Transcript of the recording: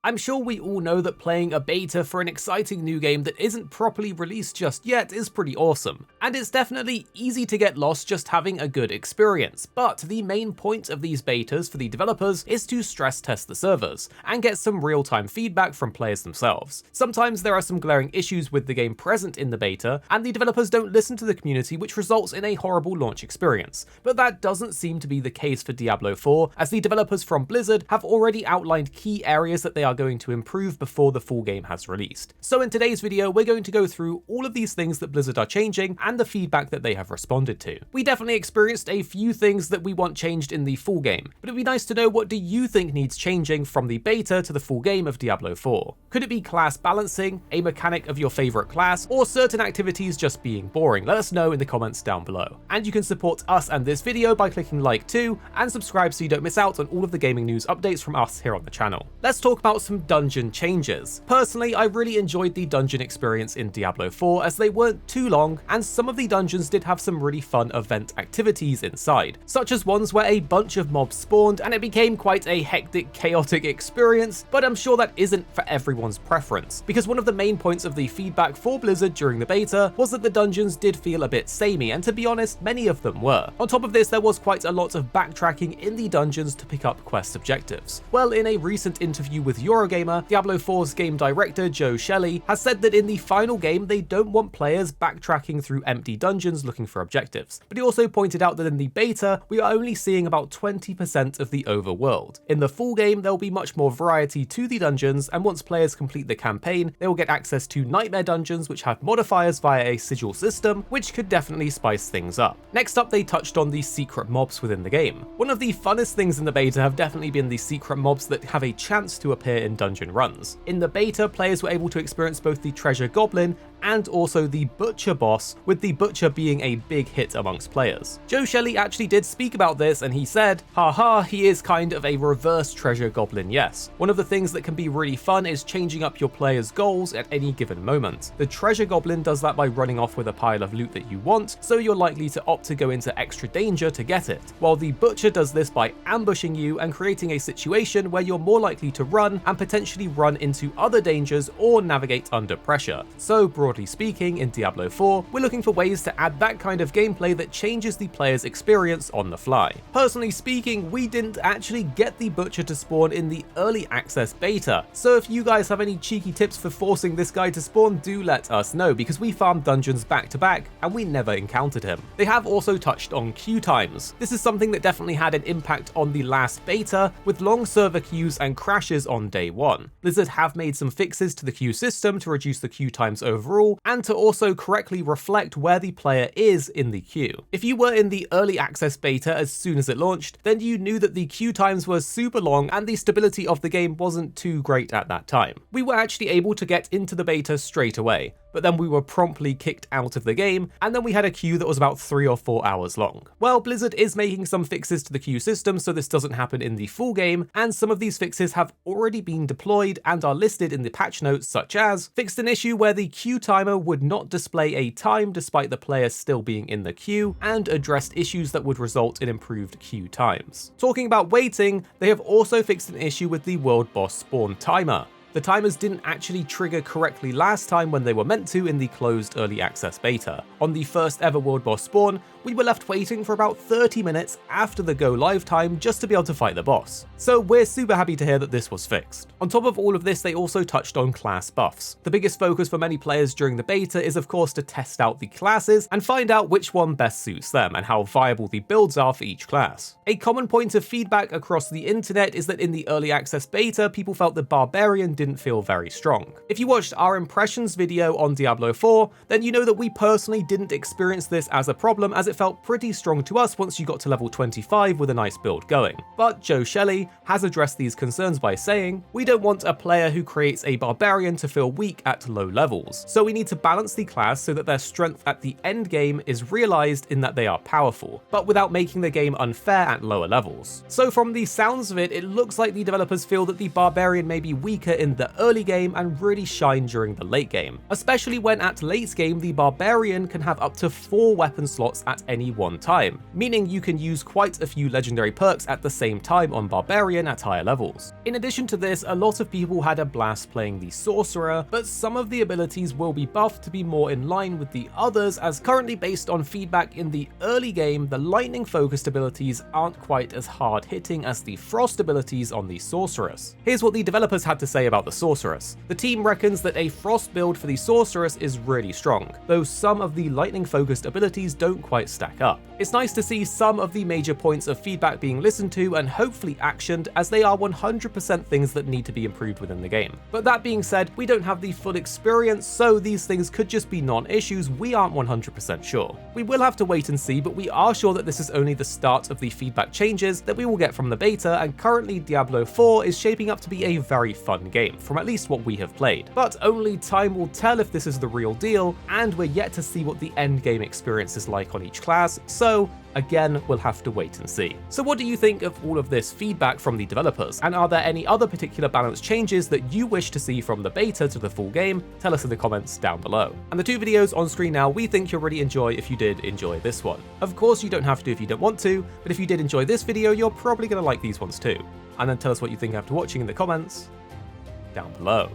I'm sure we all know that playing a beta for an exciting new game that isn't properly released just yet is pretty awesome, and it's definitely easy to get lost just having a good experience, but the main point of these betas for the developers is to stress test the servers and get some real-time feedback from players themselves. Sometimes there are some glaring issues with the game present in the beta, and the developers don't listen to the community, which results in a horrible launch experience, but that doesn't seem to be the case for Diablo 4, as the developers from Blizzard have already outlined key areas that they are going to improve before the full game has released. So in today's video, we're going to go through all of these things that Blizzard are changing and the feedback that they have responded to. We definitely experienced a few things that we want changed in the full game, but it'd be nice to know, what do you think needs changing from the beta to the full game of Diablo 4? Could it be class balancing, a mechanic of your favorite class, or certain activities just being boring? Let us know in the comments down below. And you can support us and this video by clicking like too, and subscribe so you don't miss out on all of the gaming news updates from us here on the channel. Let's talk about some dungeon changes. Personally, I really enjoyed the dungeon experience in Diablo 4 as they weren't too long, and some of the dungeons did have some really fun event activities inside, such as ones where a bunch of mobs spawned and it became quite a hectic, chaotic experience, but I'm sure that isn't for everyone's preference, because one of the main points of the feedback for Blizzard during the beta was that the dungeons did feel a bit samey, and to be honest, many of them were. On top of this, there was quite a lot of backtracking in the dungeons to pick up quest objectives. Well, in a recent interview with Eurogamer, Diablo 4's game director Joe Shelley has said that in the final game they don't want players backtracking through empty dungeons looking for objectives, but he also pointed out that in the beta we are only seeing about 20% of the overworld. In the full game there will be much more variety to the dungeons, and once players complete the campaign they will get access to nightmare dungeons which have modifiers via a sigil system, which could definitely spice things up. Next up, they touched on the secret mobs within the game. One of the funnest things in the beta have definitely been the secret mobs that have a chance to appear in dungeon runs. In the beta, players were able to experience both the treasure goblin and also the butcher boss, with the butcher being a big hit amongst players. Joe Shelley actually did speak about this, and he said, haha, he is kind of a reverse treasure goblin, yes. One of the things that can be really fun is changing up your players' goals at any given moment. The treasure goblin does that by running off with a pile of loot that you want, so you're likely to opt to go into extra danger to get it, while the butcher does this by ambushing you and creating a situation where you're more likely to run and potentially run into other dangers or navigate under pressure. So broadly speaking, in Diablo 4, we're looking for ways to add that kind of gameplay that changes the player's experience on the fly. Personally speaking, we didn't actually get the butcher to spawn in the early access beta, so if you guys have any cheeky tips for forcing this guy to spawn, do let us know, because we farmed dungeons back to back and we never encountered him. They have also touched on queue times. This is something that definitely had an impact on the last beta, with long server queues and crashes on day one. Blizzard have made some fixes to the queue system to reduce the queue times overall, and to also correctly reflect where the player is in the queue. If you were in the early access beta as soon as it launched, then you knew that the queue times were super long and the stability of the game wasn't too great at that time. We were actually able to get into the beta straight away, but then we were promptly kicked out of the game, and then we had a queue that was about 3 or 4 hours long. Well, Blizzard is making some fixes to the queue system so this doesn't happen in the full game, and some of these fixes have already been deployed and are listed in the patch notes, such as fixed an issue where the queue timer would not display a time despite the player still being in the queue, and addressed issues that would result in improved queue times. Talking about waiting, they have also fixed an issue with the world boss spawn timer. The timers didn't actually trigger correctly last time when they were meant to in the closed early access beta. On the first ever world boss spawn, we were left waiting for about 30 minutes after the go live time just to be able to fight the boss. So we're super happy to hear that this was fixed. On top of all of this, they also touched on class buffs. The biggest focus for many players during the beta is of course to test out the classes and find out which one best suits them and how viable the builds are for each class. A common point of feedback across the internet is that in the early access beta, people felt that Barbarian didn't feel very strong. If you watched our impressions video on Diablo 4, then you know that we personally didn't experience this as a problem, as it felt pretty strong to us once you got to level 25 with a nice build going. But Joe Shelley has addressed these concerns by saying, we don't want a player who creates a barbarian to feel weak at low levels, so we need to balance the class so that their strength at the end game is realized in that they are powerful, but without making the game unfair at lower levels. So from the sounds of it, it looks like the developers feel that the barbarian may be weaker in the early game and really shine during the late game, especially when at late game the Barbarian can have up to 4 weapon slots at any one time, meaning you can use quite a few legendary perks at the same time on Barbarian at higher levels. In addition to this, a lot of people had a blast playing the Sorcerer, but some of the abilities will be buffed to be more in line with the others, as currently based on feedback in the early game, the lightning focused abilities aren't quite as hard hitting as the frost abilities on the Sorceress. Here's what the developers had to say about the Sorceress. The team reckons that a frost build for the Sorceress is really strong, though some of the lightning focused abilities don't quite stack up. It's nice to see some of the major points of feedback being listened to and hopefully actioned, as they are 100% things that need to be improved within the game. But that being said, we don't have the full experience, so these things could just be non-issues. We aren't 100% sure. We will have to wait and see, but we are sure that this is only the start of the feedback changes that we will get from the beta, and currently Diablo 4 is shaping up to be a very fun game, from at least what we have played. But only time will tell if this is the real deal, and we're yet to see what the end game experience is like on each class, so again, we'll have to wait and see. So what do you think of all of this feedback from the developers? And are there any other particular balance changes that you wish to see from the beta to the full game? Tell us in the comments down below. And the 2 videos on screen now, we think you'll really enjoy if you did enjoy this one. Of course, you don't have to if you don't want to, but if you did enjoy this video, you're probably going to like these ones too. And then tell us what you think after watching in the comments down below.